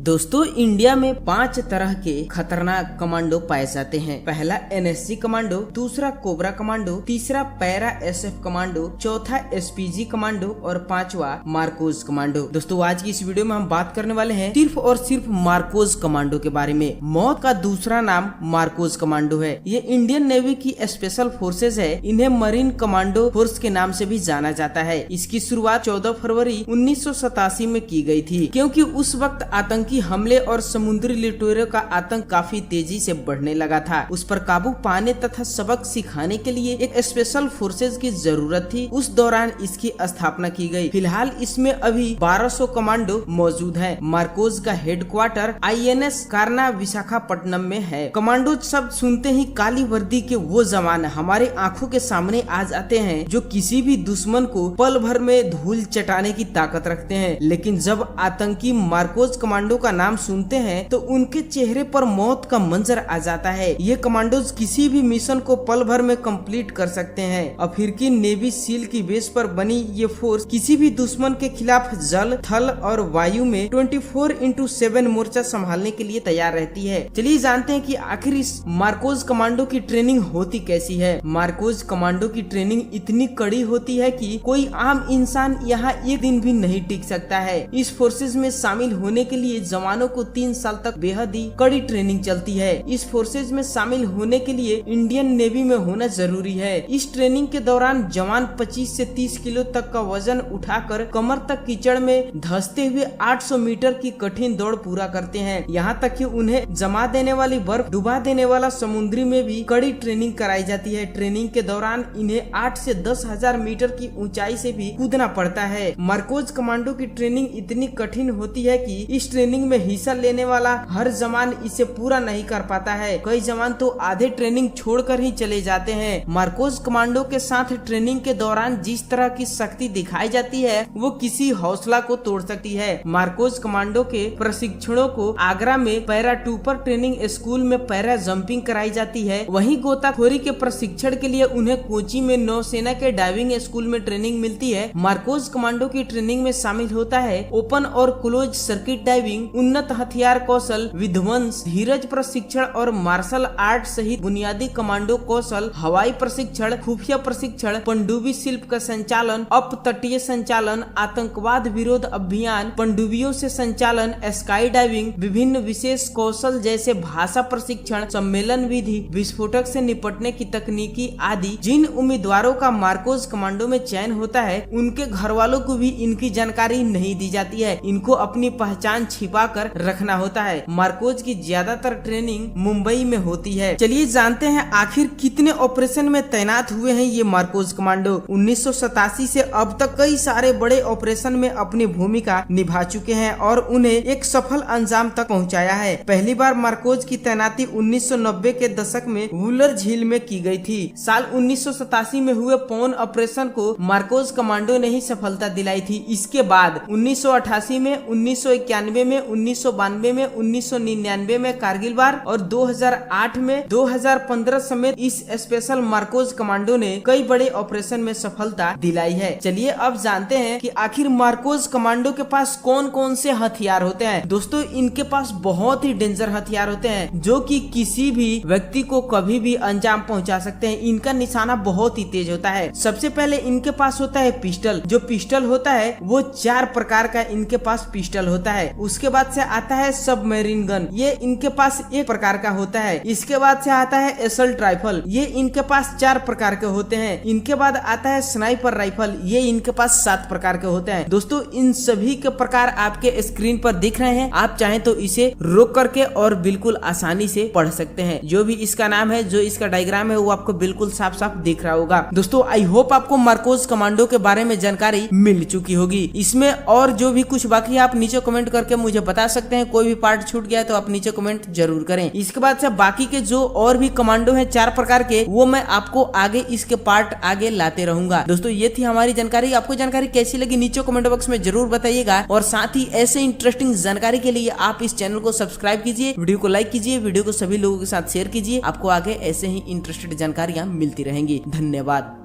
दोस्तों इंडिया में 5 तरह के खतरनाक कमांडो पाए जाते हैं। पहला एनएसजी कमांडो, दूसरा कोबरा कमांडो, तीसरा पैरा एसएफ कमांडो, चौथा एसपीजी कमांडो और पांचवा मार्कोज कमांडो। दोस्तों आज की इस वीडियो में हम बात करने वाले हैं सिर्फ और सिर्फ मार्कोज कमांडो के बारे में। मौत का दूसरा नाम मार्कोज कमांडो है। ये इंडियन नेवी की स्पेशल फोर्सेज है। इन्हें मरीन कमांडो फोर्स के नाम से भी जाना जाता है। इसकी शुरुआत 14 फरवरी 1987 में की गई थी, क्योंकि उस वक्त आतंकी हमले और समुद्री लुटेरों का आतंक काफी तेजी से बढ़ने लगा था। उस पर काबू पाने तथा सबक सिखाने के लिए एक स्पेशल फोर्सेज की जरूरत थी। उस दौरान इसकी स्थापना की गई। फिलहाल इसमें अभी 1200 कमांडो मौजूद हैं। मार्कोज का हेडक्वार्टर आईएनएस कारना विशाखापट्टनम में है। कमांडो शब्द सुनते ही काली वर्दी के वो जवान हमारे आंखों के सामने आ जाते हैं जो किसी भी दुश्मन को पल भर में धूल चटाने की ताकत रखते हैं। लेकिन जब आतंकी मार्कोज कमांडो का नाम सुनते हैं तो उनके चेहरे पर मौत का मंजर आ जाता है। ये कमांडोज किसी भी मिशन को पल भर में कंप्लीट कर सकते हैं। अफ्रीकी नेवी सील की बेस पर बनी ये फोर्स किसी भी दुश्मन के खिलाफ जल, थल और वायु में 24/7 मोर्चा संभालने के लिए तैयार रहती है। चलिए जानते हैं कि आखिर इस मार्कोज कमांडो की ट्रेनिंग होती कैसी है। मार्कोज कमांडो की ट्रेनिंग इतनी कड़ी होती है कि कोई आम इंसान यहाँ एक दिन भी नहीं टिक सकता है। इस फोर्सेज में शामिल होने के लिए जवानों को 3 साल तक बेहद ही कड़ी ट्रेनिंग चलती है। इस फोर्सेज में शामिल होने के लिए इंडियन नेवी में होना जरूरी है। इस ट्रेनिंग के दौरान जवान 25 से 30 किलो तक का वजन उठाकर कमर तक कीचड़ में धंसते हुए 800 मीटर की कठिन दौड़ पूरा करते हैं। यहाँ तक कि उन्हें जमा देने वाली बर्फ डुबा देने वाला समुद्री में भी कड़ी ट्रेनिंग कराई जाती है। ट्रेनिंग के दौरान इन्हें 8 से 10,000 मीटर की ऊंचाई से भी कूदना पड़ता है। मार्कोज कमांडो की ट्रेनिंग इतनी कठिन होती है कि इस ट्रेनिंग में हिस्सा लेने वाला हर जवान इसे पूरा नहीं कर पाता है। कई जवान तो आधे ट्रेनिंग छोड़कर ही चले जाते हैं। मार्कोज कमांडो के साथ ट्रेनिंग के दौरान जिस तरह की शक्ति दिखाई जाती है वो किसी हौसला को तोड़ सकती है। मार्कोज कमांडो के प्रशिक्षणों को आगरा में पैरा ट्रूपर ट्रेनिंग स्कूल में पैरा जंपिंग कराई जाती है। वहीं गोताखोरी के प्रशिक्षण के लिए उन्हें कोची में नौसेना के डाइविंग स्कूल में ट्रेनिंग मिलती है। मार्कोज कमांडो की ट्रेनिंग में शामिल होता है ओपन और क्लोज सर्किट डाइविंग, उन्नत हथियार कौशल, विध्वंस, धीरज प्रशिक्षण और मार्शल आर्ट सहित बुनियादी कमांडो कौशल, हवाई प्रशिक्षण, खुफिया प्रशिक्षण, पनडुब्बी शिल्प का संचालन, अप तटीय संचालन, आतंकवाद विरोध अभियान, पनडुब्बियों से संचालन, स्काई डाइविंग, विभिन्न विशेष कौशल जैसे भाषा प्रशिक्षण, सम्मेलन विधि, विस्फोटक से निपटने की तकनीकी आदि। जिन उम्मीदवारों का मार्कोज कमांडो में चयन होता है उनके घर वालों को भी इनकी जानकारी नहीं दी जाती है। इनको अपनी पहचान छिपा कर रखना होता है। मार्कोज की ज्यादातर ट्रेनिंग मुंबई में होती है। चलिए जानते हैं आखिर कितने ऑपरेशन में तैनात हुए हैं ये मार्कोज कमांडो। 1987 से अब तक कई सारे बड़े ऑपरेशन में अपनी भूमिका निभा चुके हैं और उन्हें एक सफल अंजाम तक पहुंचाया है। पहली बार मार्कोज की तैनाती 1990 के दशक में वुलर झील में की गई थी। साल 1987 में हुए पौन ऑपरेशन को मार्कोज कमांडो ने ही सफलता दिलाई थी। इसके बाद 1988 में, 1991 में, 1992 में, 1999 में कारगिल वार और 2008 में 2015 समेत इस स्पेशल मार्कोज कमांडो ने कई बड़े ऑपरेशन में सफलता दिलाई है। चलिए अब जानते हैं कि आखिर मार्कोज कमांडो के पास कौन कौन से हथियार होते हैं। दोस्तों इनके पास बहुत ही डेंजर हथियार होते हैं जो कि किसी भी व्यक्ति को कभी भी अंजाम पहुंचा सकते हैं। इनका निशाना बहुत ही तेज होता है। सबसे पहले इनके पास होता है पिस्टल। जो पिस्टल होता है वो 4 प्रकार का इनके पास पिस्टल होता है। उसके बाद से आता है सबमरीन गन, ये इनके पास एक प्रकार का होता है। इसके बाद से आता है एसल्ट राइफल, ये इनके पास 4 प्रकार के होते हैं। इनके बाद आता है स्नाइपर राइफल, ये इनके पास 7 प्रकार के होते हैं। दोस्तों इन सभी के प्रकार आपके स्क्रीन पर दिख रहे हैं। आप चाहें तो इसे रोक करके और बिल्कुल आसानी से पढ़ सकते हैं। जो भी इसका नाम है, जो इसका डायग्राम है वो आपको बिल्कुल साफ साफ दिख रहा होगा। दोस्तों आई होप आपको मार्कोज कमांडो के बारे में जानकारी मिल चुकी होगी। इसमें और जो भी कुछ बाकी आप नीचे कमेंट करके मुझे बता सकते हैं। कोई भी पार्ट छूट गया है तो आप नीचे कमेंट जरूर करें। इसके बाद से बाकी के जो और भी कमांडो हैं 4 प्रकार के, वो मैं आपको आगे इसके पार्ट आगे लाते रहूंगा। दोस्तों ये थी हमारी जानकारी। आपको जानकारी कैसी लगी नीचे कमेंट बॉक्स में जरूर बताइएगा। और साथ ही ऐसे इंटरेस्टिंग जानकारी के लिए आप इस चैनल को सब्सक्राइब कीजिए, वीडियो को लाइक कीजिए, वीडियो को सभी लोगों के साथ शेयर कीजिए। आपको आगे ऐसे ही इंटरेस्टेड जानकारियां मिलती रहेंगी। धन्यवाद।